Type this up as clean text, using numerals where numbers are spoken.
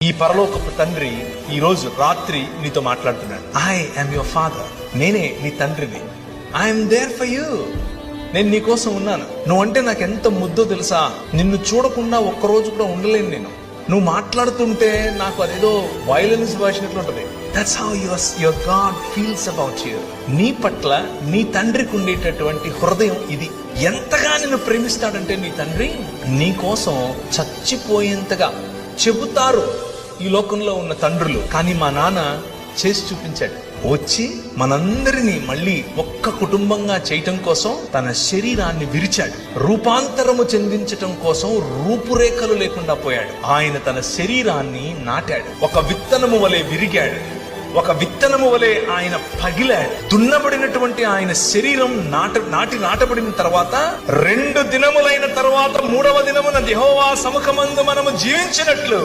ఈ పరలోకపు తండ్రి ఈ రోజు రాత్రి నీతో మాట్లాడుతున్నాడు. I am your father. నేనే నీ తండ్రిని. I'm there for you. నేను నీ కోసం ఉన్నాను. నువ్వంటే నాకు ఎంత ముద్దో తెలుసా. నిన్ను చూడకుండా ఒక్కరోజు కూడా ఉండలేను నేను. నువ్వు మాట్లాడుతుంటే నాకు అదేదో వైలెన్స్ భాషనట్లు ఉంటది. That's how your God feels about you. నీ పట్ల నీ తండ్రికి ఉండేటటువంటి హృదయం ఇది. ఎంతగా నిన్ను ప్రేమిస్తాడంటే నీ తండ్రి నీ కోసం చచ్చిపోయేంతగా చెబుతారు ఈ లోకంలో ఉన్న తండ్రులు. కానీ మా నాన్న చేసి చూపించాడు. వచ్చి మనందరినీ మళ్ళీ ఒక్క కుటుంబంగా చేయటం కోసం తన శరీరాన్ని విరిచాడు. రూపాంతరము చెందించటం కోసం రూపురేఖలు లేకుండా పోయాడు. ఆయన తన శరీరాన్ని నాటాడు. ఒక విత్తనము వలె విరిగాడు. ఒక విత్తనము వలె ఆయన పగిలాడు. దున్నబడినటువంటి ఆయన శరీరం నాటబడిన తర్వాత 2 దినములైన తర్వాత 3వ దినమున యెహోవా సముఖమందు మనము జీవించినట్లు